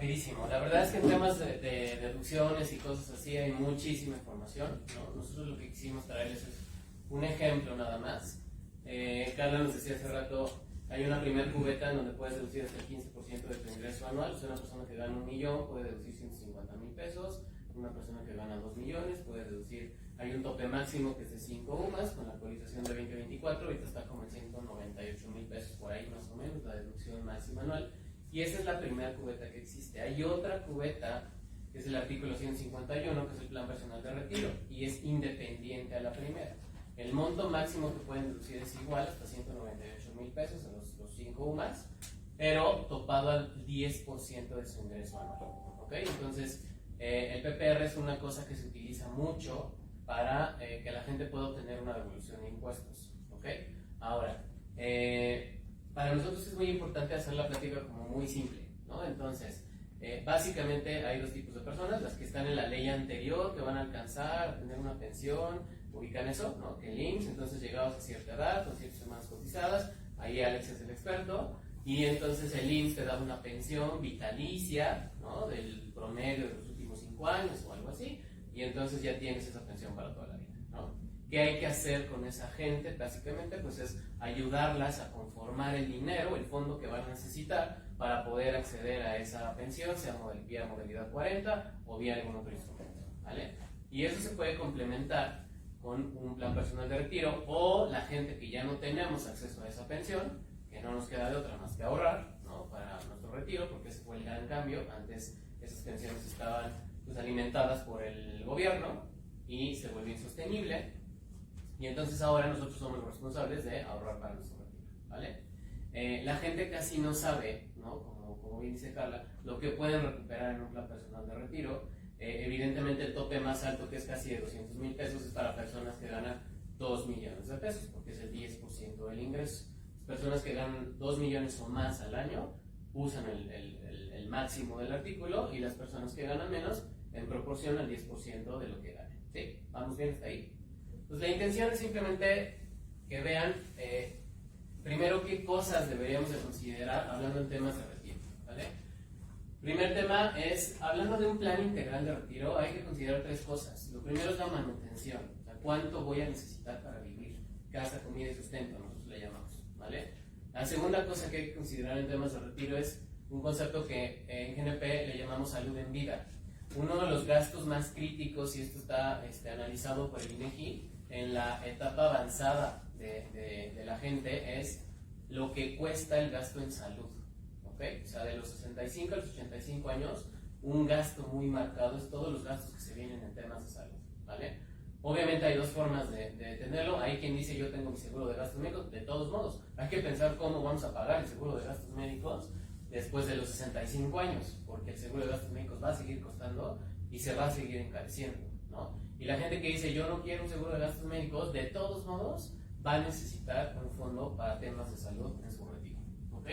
rapidísimo. La verdad es que en temas de deducciones y cosas así hay muchísima información, ¿no? Nosotros lo que quisimos traerles es un ejemplo nada más. Carla nos decía hace rato, hay una primer cubeta en donde puedes deducir hasta el 15% de tu ingreso anual. O sea, una persona que gana 1 millón puede deducir 150,000 pesos. Una persona que gana 2 millones puede deducir, hay un tope máximo que es de 5 UMAS, con la actualización de 2024, ahorita está como en 198,000 pesos por ahí más o menos, la deducción máxima anual. Y esa es la primera cubeta que existe. Hay otra cubeta, que es el artículo 151, que es el plan personal de retiro, y es independiente a la primera. El monto máximo que pueden deducir es igual, hasta 198,000 pesos en los 5 UMAS, pero topado al 10% de su ingreso anual. ¿Ok? Entonces, el PPR es una cosa que se utiliza mucho para que la gente pueda obtener una devolución de impuestos. ¿Ok? Ahora, para nosotros es muy importante hacer la plática como muy simple, ¿no? Entonces, básicamente hay dos tipos de personas: las que están en la ley anterior, que van a alcanzar a tener una pensión, ubican eso, ¿no? Que el IMSS, entonces llegados a cierta edad, con ciertas semanas cotizadas, ahí Alex es el experto, y entonces el IMSS te da una pensión vitalicia, ¿no? Del promedio de los últimos 5 años o algo así, y entonces ya tienes esa pensión para toda la vida, ¿no? ¿Qué hay que hacer con esa gente? Básicamente, pues es ayudarlas a conformar el dinero, el fondo que van a necesitar para poder acceder a esa pensión, sea vía modalidad 40 o vía algún otro instrumento, ¿vale? Y eso se puede complementar con un plan personal de retiro, o la gente que ya no tenemos acceso a esa pensión, que no nos queda de otra más que ahorrar, ¿no? Para nuestro retiro, porque ese fue el gran cambio. Antes esas pensiones estaban pues alimentadas por el gobierno y se volvió insostenible. Y entonces ahora nosotros somos los responsables de ahorrar para nuestro retiro, ¿vale? La gente casi no sabe, ¿no? Como bien dice Carla, lo que pueden recuperar en un plan personal de retiro. Evidentemente el tope más alto, que es casi de 200,000 pesos, es para personas que ganan 2 millones de pesos, porque es el 10% del ingreso. Las personas que ganan 2 millones o más al año usan el máximo del artículo, y las personas que ganan menos en proporción al 10% de lo que ganen. ¿Sí? ¿Vamos bien hasta ahí? Pues la intención es simplemente que vean primero qué cosas deberíamos de considerar hablando en temas de retiro, ¿vale? Primer tema es, hablando de un plan integral de retiro, hay que considerar 3 cosas. Lo primero es la manutención, o sea, cuánto voy a necesitar para vivir, casa, comida y sustento, nosotros le llamamos, ¿vale? La segunda cosa que hay que considerar en temas de retiro es un concepto que en GNP le llamamos salud en vida. Uno de los gastos más críticos, y esto está analizado por el INEGI, en la etapa avanzada de la gente, es lo que cuesta el gasto en salud, ¿ok? O sea, de los 65 a los 85 años, un gasto muy marcado es todos los gastos que se vienen en temas de salud, ¿vale? Obviamente hay dos formas de tenerlo. Hay quien dice: yo tengo mi seguro de gastos médicos. De todos modos, hay que pensar cómo vamos a pagar el seguro de gastos médicos después de los 65 años, porque el seguro de gastos médicos va a seguir costando y se va a seguir encareciendo, ¿no? Y la gente que dice: yo no quiero un seguro de gastos médicos, de todos modos va a necesitar un fondo para temas de salud en su retiro, ¿ok?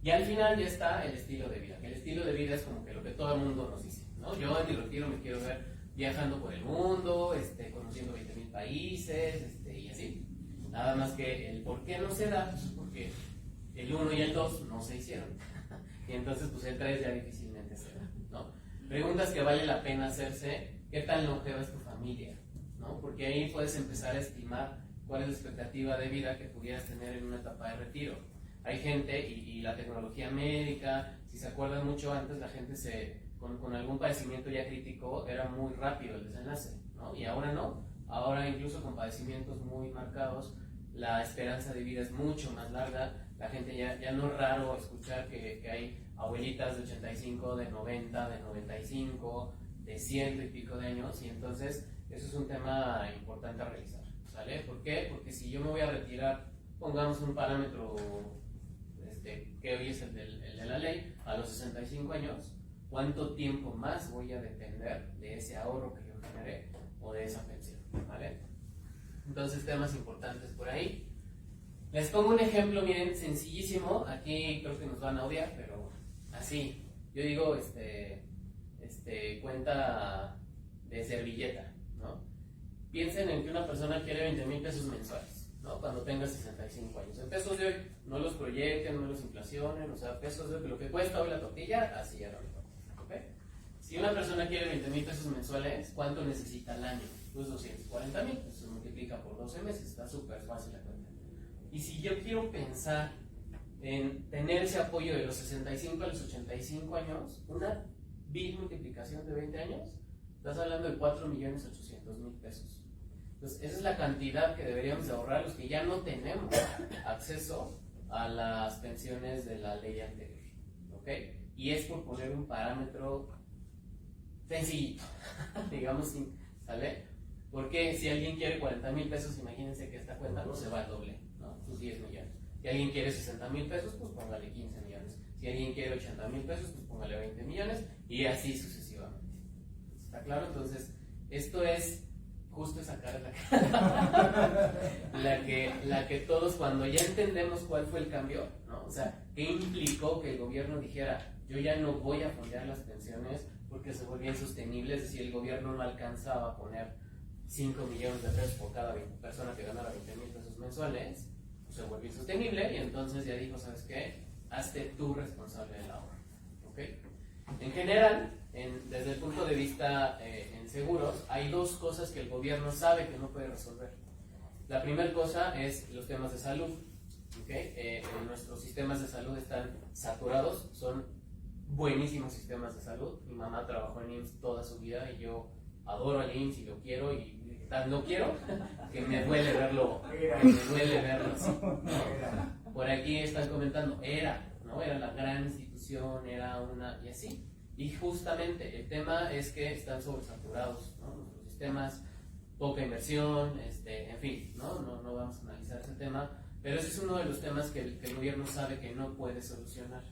Y al final ya está el estilo de vida, que el estilo de vida es como que lo que todo el mundo nos dice, ¿no? Yo en mi retiro me quiero ver viajando por el mundo, conociendo 20,000 países, y así. Nada más que el por qué no se da, pues porque el 1 y el 2 no se hicieron. Y entonces pues el 3 ya difícilmente se da, ¿no? Preguntas que vale la pena hacerse: ¿qué tan longeva es tu familia? ¿No? Porque ahí puedes empezar a estimar cuál es la expectativa de vida que pudieras tener en una etapa de retiro. Hay gente, y la tecnología médica, si se acuerdan mucho antes, la gente con algún padecimiento ya crítico era muy rápido el desenlace, ¿no? Y ahora no. Ahora incluso con padecimientos muy marcados, la esperanza de vida es mucho más larga. La gente ya no es raro escuchar que hay abuelitas de 85, de 90, de 95, de 100 y pico de años, y entonces eso es un tema importante a revisar, ¿sale? ¿Por qué? Porque si yo me voy a retirar, pongamos un parámetro que hoy es el de la ley, a los 65 años, ¿cuánto tiempo más voy a depender de ese ahorro que yo generé o de esa pensión? ¿Vale? Entonces, temas importantes por ahí. Les pongo un ejemplo bien sencillísimo. Aquí creo que nos van a odiar, pero así. Yo digo, cuenta de servilleta, ¿no? Piensen en que una persona quiere 20,000 pesos mensuales, ¿no? Cuando tenga 65 años. En pesos de hoy, no los proyecten, no los inflacionen, o sea, pesos de lo que cuesta hoy la tortilla, así era lo mismo. ¿okay? Si una persona quiere 20,000 pesos mensuales, ¿cuánto necesita al año? Pues 240,000, pues se multiplica por 12 meses, está súper fácil la cuenta. Y si yo quiero pensar en tener ese apoyo de los 65 a los 85 años, una vil multiplicación de 20 años, estás hablando de 4,800,000 pesos. Entonces, esa es la cantidad que deberíamos de ahorrar los que ya no tenemos acceso a las pensiones de la ley anterior, ¿ok? Y es por poner un parámetro sencillito, digamos, ¿sale? Porque si alguien quiere 40,000 pesos, imagínense que esta cuenta no se va al doble, ¿no? Sus 10 millones. Si alguien quiere 60,000 pesos, pues póngale 15 millones. Si alguien quiere 80,000 pesos, pues póngale 20 millones y así sucesivamente. ¿Está claro? Entonces, esto es justo esa cara la que todos, cuando ya entendemos cuál fue el cambio, ¿no? O sea, ¿qué implicó que el gobierno dijera, yo ya no voy a fondear las pensiones porque se volvía insostenible? Es decir, el gobierno no alcanzaba a poner 5 millones de pesos por cada persona que ganara 20,000 pesos mensuales, pues se volvió insostenible y entonces ya dijo, ¿sabes qué? Hazte tú responsable del ahorro, ¿ok? En general, desde el punto de vista en seguros, hay dos cosas que el gobierno sabe que no puede resolver. La primera cosa es los temas de salud, ¿okay? Nuestros sistemas de salud están saturados, son buenísimos sistemas de salud. Mi mamá trabajó en IMSS toda su vida y yo adoro al IMSS y lo quiero y no quiero que me duele verlo así. Por aquí están comentando, ¿no? Era la gran institución, era una y así. Y justamente el tema es que están sobresaturados, ¿no? Los sistemas, poca inversión, en fin, ¿no? No vamos a analizar ese tema, pero ese es uno de los temas que el gobierno sabe que no puede solucionar.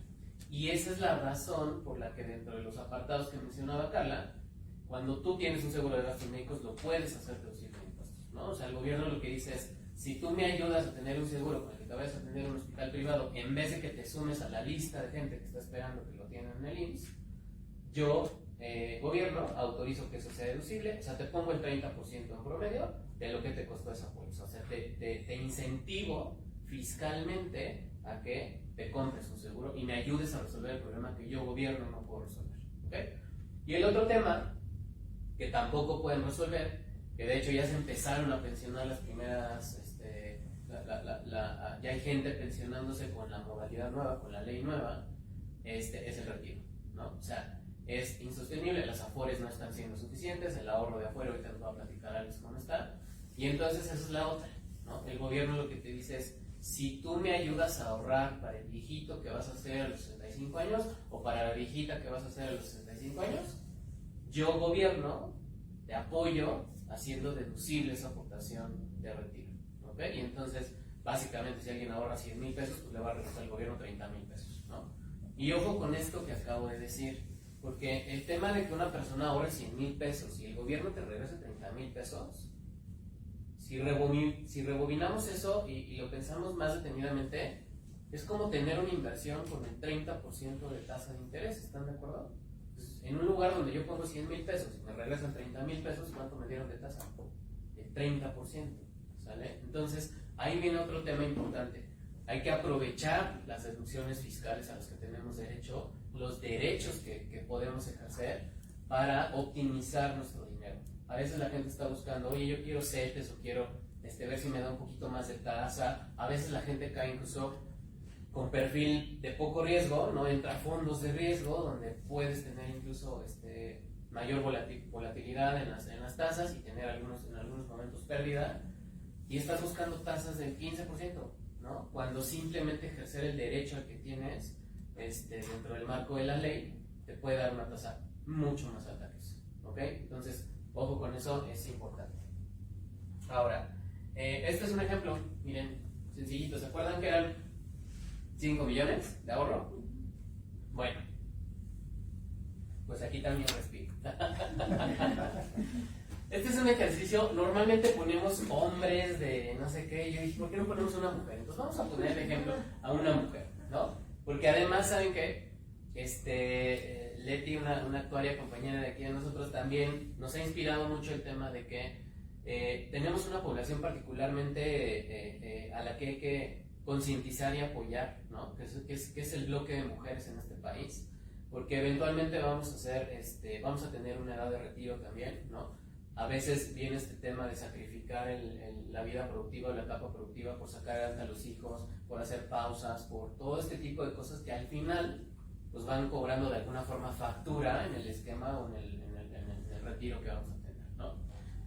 Y esa es la razón por la que dentro de los apartados que mencionaba Carla, cuando tú tienes un seguro de gastos médicos, lo puedes hacer deducir de impuestos, ¿no? O sea, el gobierno lo que dice es, si tú me ayudas a tener un seguro con el que te vayas a tener un hospital privado, en vez de que te sumes a la lista de gente que está esperando que lo tienen en el IMSS, yo, gobierno, autorizo que eso sea deducible, o sea, te pongo el 30% en promedio de lo que te costó esa póliza, o sea, te incentivo fiscalmente a que te compres un seguro y me ayudes a resolver el problema que yo, gobierno, no puedo resolver, ¿ok? Y el otro tema que tampoco pueden resolver, que de hecho ya se empezaron a pensionar las primeras, ya hay gente pensionándose con la modalidad nueva, con la ley nueva, es el retiro, ¿no? O sea, es insostenible, las afores no están siendo suficientes, el ahorro de afuera, ahorita nos va a platicar Alex cómo está, y entonces esa es la otra, ¿no? El gobierno lo que te dice es, si tú me ayudas a ahorrar para el viejito que vas a hacer a los 65 años, o para la viejita que vas a hacer a los 65 años, yo, gobierno, te apoyo haciendo deducible esa aportación de retiro, ¿ok? Y entonces, básicamente, si alguien ahorra 100,000 pesos, pues le va a regresar al gobierno 30,000 pesos, ¿no? Y ojo con esto que acabo de decir, porque el tema de que una persona ahorre 100,000 pesos y el gobierno te regrese 30,000 pesos, si rebobinamos eso y lo pensamos más detenidamente, es como tener una inversión con el 30% de tasa de interés, ¿están de acuerdo? Pues, en un lugar donde yo pongo 100,000 pesos y me regresan 30,000 pesos, ¿cuánto me dieron de tasa? El 30%, ¿sale? Entonces, ahí viene otro tema importante. Hay que aprovechar las deducciones fiscales a las que tenemos derecho, los derechos que podemos ejercer para optimizar nuestro dinero. A veces la gente está buscando, oye, yo quiero CETES o quiero ver si me da un poquito más de tasa. A veces la gente cae incluso con perfil de poco riesgo, no entra a fondos de riesgo donde puedes tener incluso mayor volatilidad en las tasas y tener en algunos momentos pérdida, y estás buscando tasas del 15%, ¿no? Cuando simplemente ejercer el derecho al que tienes dentro del marco de la ley te puede dar una tasa mucho más alta que eso, ¿ok? Entonces, ojo con eso, es importante. Ahora, este es un ejemplo, miren, sencillito. ¿Se acuerdan que eran 5 millones de ahorro? Bueno, pues aquí también respiro. Este es un ejercicio, normalmente ponemos hombres de no sé qué, yo dije, ¿por qué no ponemos una mujer? Entonces vamos a poner el ejemplo a una mujer, ¿no? Porque además, ¿saben qué? Leti, una actuaria compañera de aquí de nosotros, también nos ha inspirado mucho el tema de que tenemos una población particularmente a la que hay que concientizar y apoyar, ¿no? Que es el bloque de mujeres en este país, porque eventualmente vamos a tener una edad de retiro también, ¿no? A veces viene este tema de sacrificar la vida productiva o la etapa productiva por sacar adelante a los hijos, por hacer pausas, por todo este tipo de cosas que al final pues van cobrando de alguna forma factura en el esquema o en el retiro que vamos a tener, ¿no?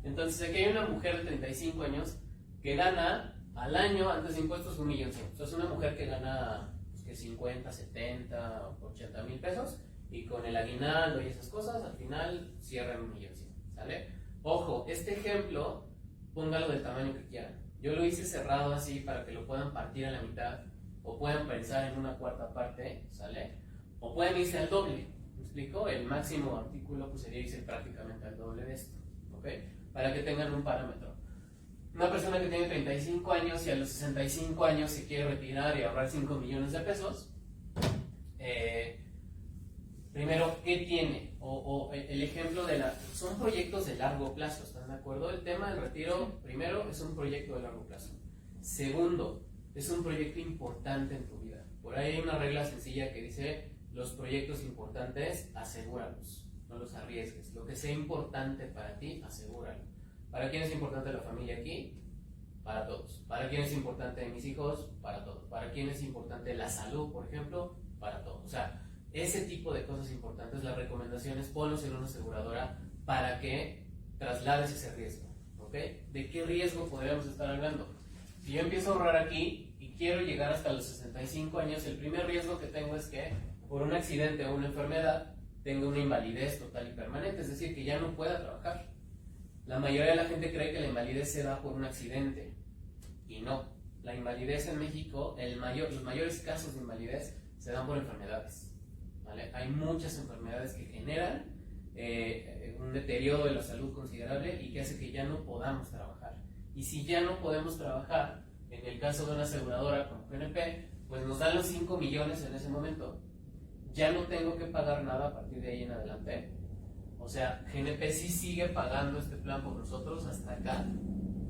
Entonces aquí hay una mujer de 35 años que gana al año antes de impuestos 1.100.000. O sea, es una mujer que gana pues, que 50, 70, 80 mil pesos y con el aguinaldo y esas cosas al final cierran 1.100.000, ¿sale? Ojo, este ejemplo, póngalo del tamaño que quieran. Yo lo hice cerrado así para que lo puedan partir a la mitad o puedan pensar en una cuarta parte, ¿sale? O pueden irse al doble, ¿me explico? El máximo artículo pues sería irse prácticamente al doble de esto, ¿ok? Para que tengan un parámetro. Una persona que tiene 35 años y a los 65 años se quiere retirar y ahorrar 5 millones de pesos, primero, ¿qué tiene? O el ejemplo son proyectos de largo plazo, ¿están de acuerdo? El tema del retiro, primero, es un proyecto de largo plazo. Segundo, es un proyecto importante en tu vida. Por ahí hay una regla sencilla que dice, los proyectos importantes, asegúralos, no los arriesgues. Lo que sea importante para ti, asegúralo. ¿Para quién es importante la familia aquí? Para todos. ¿Para quién es importante mis hijos? Para todos. ¿Para quién es importante la salud, por ejemplo? Para todos. O sea, ese tipo de cosas importantes, las recomendaciones, ponlos en una aseguradora para que traslades ese riesgo, ¿ok? ¿De qué riesgo podríamos estar hablando? Si yo empiezo a ahorrar aquí y quiero llegar hasta los 65 años, el primer riesgo que tengo es que por un accidente o una enfermedad tenga una invalidez total y permanente, es decir, que ya no pueda trabajar. La mayoría de la gente cree que la invalidez se da por un accidente y no. La invalidez en México, los mayores casos de invalidez se dan por enfermedades, ¿vale? Hay muchas enfermedades que generan un deterioro de la salud considerable y que hace que ya no podamos trabajar. Y si ya no podemos trabajar, en el caso de una aseguradora como GNP, pues nos dan los 5 millones en ese momento. Ya no tengo que pagar nada a partir de ahí en adelante. O sea, GNP sí sigue pagando este plan por nosotros hasta acá.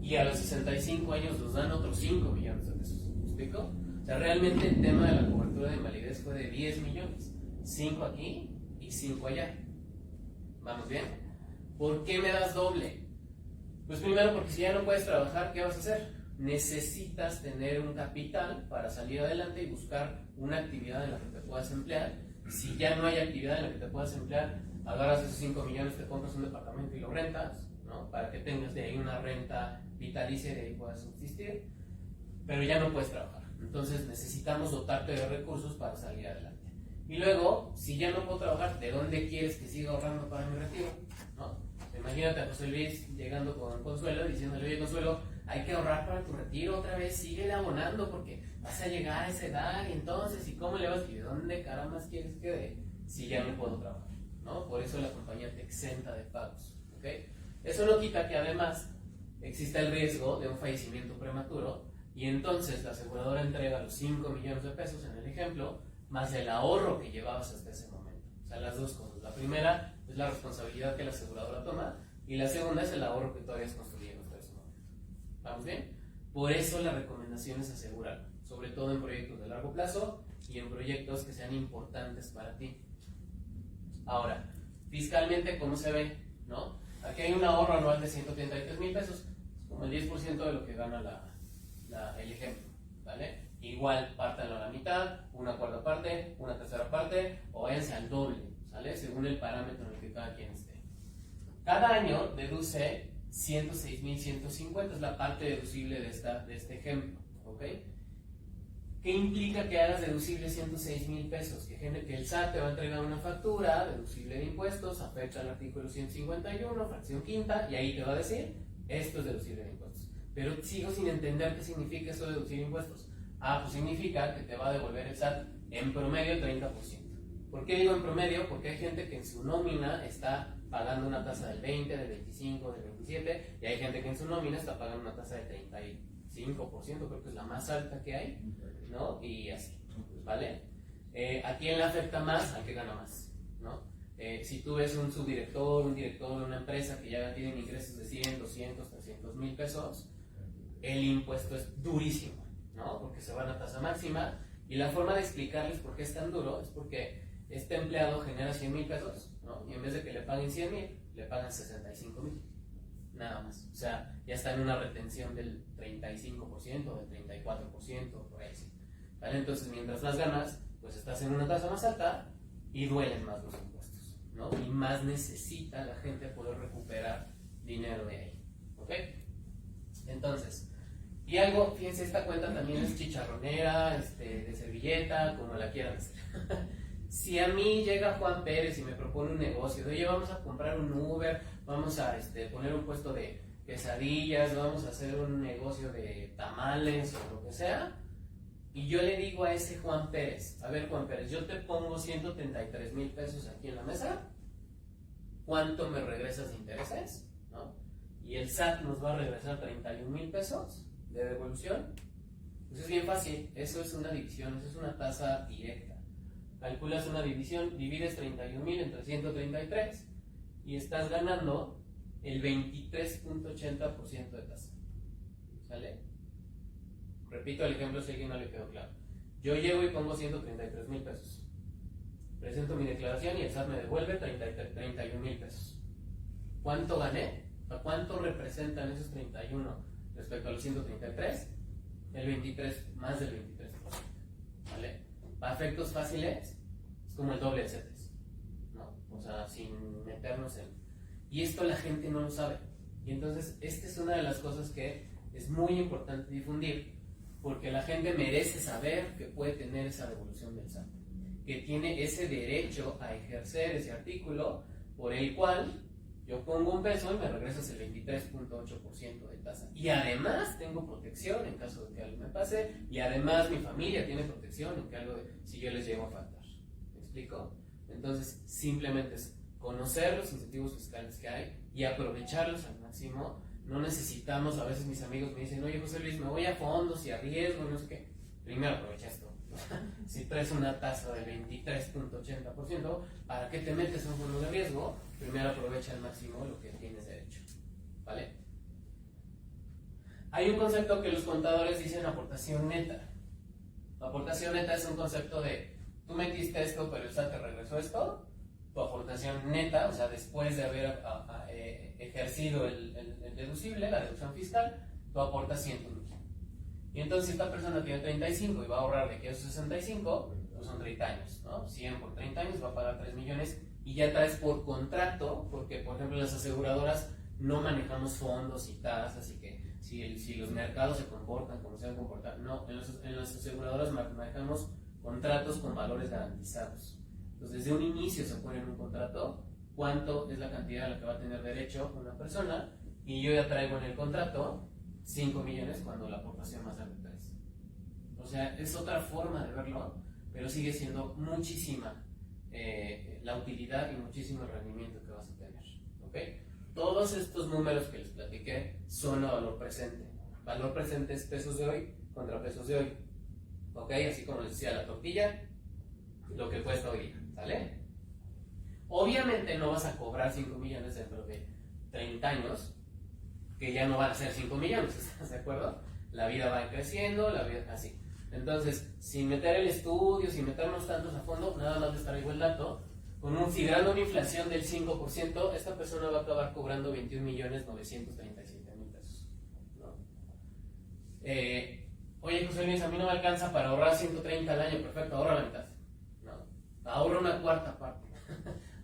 Y a los 65 años nos dan otros 5 millones de pesos. ¿Me explico? O sea, realmente el tema de la cobertura de invalidez fue de 10 millones. 5 aquí y 5 allá. ¿Vamos bien? ¿Por qué me das doble? Pues primero porque si ya no puedes trabajar, ¿qué vas a hacer? Necesitas tener un capital para salir adelante y buscar una actividad en la que te puedas emplear. Si ya no hay actividad en la que te puedas emplear, agarras esos 5 millones, te compras un departamento y lo rentas, ¿no? Para que tengas de ahí una renta vitalicia y de ahí puedas subsistir, pero ya no puedes trabajar. Entonces necesitamos dotarte de recursos para salir adelante. Y luego, si ya no puedo trabajar, ¿de dónde quieres que siga ahorrando para mi retiro? ¿No? Imagínate a José Luis llegando con Consuelo y diciéndole, oye Consuelo, hay que ahorrar para tu retiro otra vez, síguele abonando porque vas a llegar a esa edad y entonces, ¿y cómo le vas? ¿Y de dónde caramba quieres que dé si ya no puedo trabajar? ¿No? Por eso la compañía te exenta de pagos, ¿ok? Eso no quita que además exista el riesgo de un fallecimiento prematuro y entonces la aseguradora entrega los 5 millones de pesos en el ejemplo, más el ahorro que llevabas hasta ese momento. O sea, las dos cosas. La primera es la responsabilidad que la aseguradora toma y la segunda es el ahorro que tú habías construido hasta ese momento. ¿Vamos bien? Por eso la recomendación es asegurarlo, sobre todo en proyectos de largo plazo y en proyectos que sean importantes para ti. Ahora, fiscalmente, ¿cómo se ve? ¿No? Aquí hay un ahorro anual de 133 mil pesos, es como el 10% de lo que gana el ejemplo, ¿vale? Igual, pártanlo a la mitad, una cuarta parte, una tercera parte, o váyanse al doble, ¿sale? Según el parámetro en el que cada quien esté. Cada año deduce 106.150, es la parte deducible de este ejemplo, ¿ok? ¿Qué implica que hagas deducible 106,000 pesos? Que el SAT te va a entregar una factura deducible de impuestos, afecta al artículo 151, fracción quinta, y ahí te va a decir, esto es deducible de impuestos. Pero sigo sin entender qué significa eso de deducir impuestos. Ah, pues significa que te va a devolver el SAT en promedio el 30%. ¿Por qué digo en promedio? Porque hay gente que en su nómina está pagando una tasa del 20, del 25, del 27, y hay gente que en su nómina está pagando una tasa del 35%, creo que es la más alta que hay, ¿no? Y así, ¿vale? ¿A quién le afecta más? Al que gana más, ¿no? Si tú ves un subdirector, un director de una empresa que ya tienen ingresos de 100, 200, 300 mil pesos, el impuesto es durísimo, ¿no? Porque se van a tasa máxima, y la forma de explicarles por qué es tan duro es porque este empleado genera 100,000 pesos, ¿no? Y en vez de que le paguen 100,000, le pagan 65,000. Nada más. O sea, ya está en una retención del 35%, del 34%, por ahí sí. ¿Vale? Entonces, mientras más ganas, pues estás en una tasa más alta y duelen más los impuestos, ¿no? Y más necesita la gente poder recuperar dinero de ahí. ¿Ok? Entonces, y algo, fíjense, esta cuenta también es chicharronera, de servilleta, como la quieran hacer. Si a mí llega Juan Pérez y me propone un negocio, de oye, vamos a comprar un Uber, vamos a poner un puesto de quesadillas, vamos a hacer un negocio de tamales o lo que sea, y yo le digo a ese Juan Pérez, a ver Juan Pérez, yo te pongo 133,000 pesos aquí en la mesa, ¿cuánto me regresas de intereses? ¿No? Y el SAT nos va a regresar 31,000 pesos de devolución. Pues es bien fácil, eso es una división, eso es una tasa directa. Calculas una división, divides 31,000 entre 133 y estás ganando el 23.80% de tasa. ¿Sale? Repito el ejemplo si a alguien no le quedó claro. Yo llego y pongo 133,000 pesos. Presento mi declaración y el SAT me devuelve 31,000 pesos. ¿Cuánto gané? ¿Cuánto representan esos 31 respecto a los 133? El 23, más del 23%. ¿Vale? Para efectos fáciles, es como el doble de CETES, ¿no? O sea, sin meternos en... Y esto la gente no lo sabe. Y entonces, esta es una de las cosas que es muy importante difundir, porque la gente merece saber que puede tener esa devolución del SAT, que tiene ese derecho a ejercer ese artículo por el cual yo pongo un peso y me regresas el 23.8% de tasa. Y además tengo protección en caso de que algo me pase. Y además mi familia tiene protección en que algo si yo les llego a faltar. ¿Me explico? Entonces simplemente es conocer los incentivos fiscales que hay y aprovecharlos al máximo. No necesitamos, a veces mis amigos me dicen, oye José Luis, me voy a fondos y a riesgo, no sé qué. Primero aprovecha esto. Si traes una tasa del 23.80%, ¿para qué te metes en un fondo de riesgo? Primero aprovecha al máximo lo que tienes derecho. ¿Vale? Hay un concepto que los contadores dicen aportación neta. Aportación neta es un concepto de tú metiste esto, pero el SAT te regresó esto. Tu aportación neta, o sea, después de haber ejercido el deducible, la deducción fiscal, tú aportas 100,000. Y entonces si esta persona tiene 35 y va a ahorrar de aquí a esos 65, pues son 30 años, ¿no? 100 por 30 años va a pagar 3 millones y ya traes por contrato, porque por ejemplo las aseguradoras no manejamos fondos y tasas y que si los mercados se comportan como se deben comportar, no, en las aseguradoras manejamos contratos con valores garantizados. Entonces desde un inicio se pone en un contrato cuánto es la cantidad a la que va a tener derecho una persona y yo ya traigo en el contrato 5 millones cuando la aportación más grande 3. O sea, es otra forma de verlo, pero sigue siendo muchísima la utilidad y muchísimo el rendimiento que vas a tener. ¿Ok? Todos estos números que les platiqué son a valor presente. Valor presente es pesos de hoy contra pesos de hoy. ¿Ok? Así como les decía la tortilla, lo que cuesta hoy día. ¿Sale? Obviamente no vas a cobrar 5 millones dentro de 30 años, que ya no van a ser 5 millones, ¿estás de acuerdo? La vida va creciendo, la vida así. Entonces, sin meter el estudio, sin meternos tantos a fondo, nada más les traigo el dato, considerando una inflación del 5%, esta persona va a acabar cobrando 21,937,000 pesos. ¿No? Oye, José Luis, a mí no me alcanza para ahorrar 130 al año, perfecto, ahorra la mitad. ¿No? Ahorra una cuarta parte.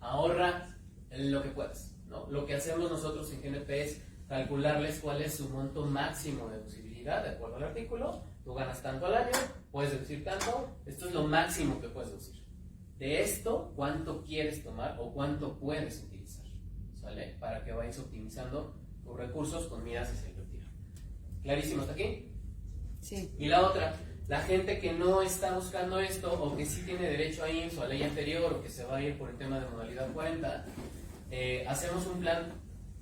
Ahorra lo que puedas. ¿No? Lo que hacemos nosotros en GNP es calcularles cuál es su monto máximo de deducibilidad de acuerdo al artículo. Tú ganas tanto al año, puedes deducir tanto, esto es lo máximo que puedes deducir. De esto, ¿cuánto quieres tomar o cuánto puedes utilizar? ¿Sale? Para que vayas optimizando tus recursos con miras hacia el retiro. ¿Clarísimo hasta aquí? Sí. Y la otra, la gente que no está buscando esto o que sí tiene derecho a IMSS o a ley anterior o que se va a ir por el tema de modalidad 40, hacemos un plan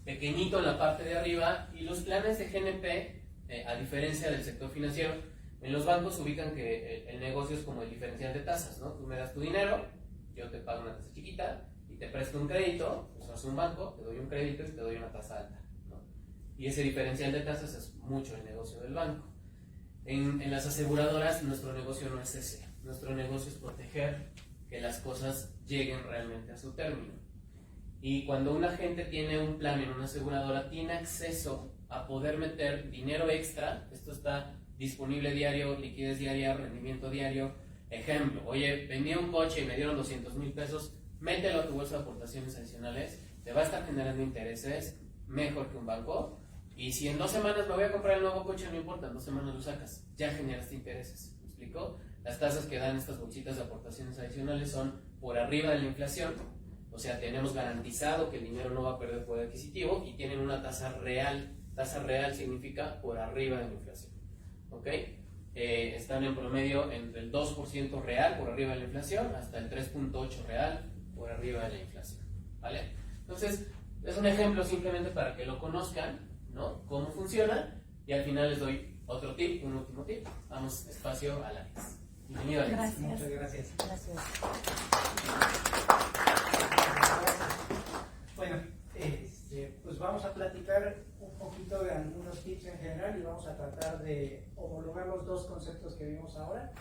pequeñito en la parte de arriba y los planes de GNP, a diferencia del sector financiero, en los bancos ubican que el negocio es como el diferencial de tasas, ¿no? Tú me das tu dinero, yo te pago una tasa chiquita y te presto un crédito, pues sos un banco, te doy un crédito y te doy una tasa alta, ¿no? Y ese diferencial de tasas es mucho el negocio del banco. En las aseguradoras nuestro negocio no es ese, nuestro negocio es proteger que las cosas lleguen realmente a su término. Y cuando un agente tiene un plan en una aseguradora, tiene acceso a poder meter dinero extra. Esto está disponible diario, liquidez diaria, rendimiento diario. Ejemplo, oye, vendí un coche y me dieron 200,000 pesos, mételo a tu bolsa de aportaciones adicionales, te va a estar generando intereses mejor que un banco. Y si en 2 semanas me voy a comprar el nuevo coche, no importa, en 2 semanas lo sacas, ya generaste intereses. ¿Me explico? Las tasas que dan estas bolsitas de aportaciones adicionales son por arriba de la inflación, o sea, tenemos garantizado que el dinero no va a perder poder adquisitivo y tienen una tasa real. Tasa real significa por arriba de la inflación. ¿Ok? Están en promedio entre el 2% real por arriba de la inflación hasta el 3.8% real por arriba de la inflación. ¿Vale? Entonces, es un ejemplo simplemente para que lo conozcan, ¿no? Cómo funciona, y al final les doy otro tip, un último tip. Vamos espacio a Alex. Bienvenido, Alex. Gracias. Muchas gracias. Gracias. Bueno, pues vamos a platicar un poquito de algunos tips en general y vamos a tratar de homologar los dos conceptos que vimos ahora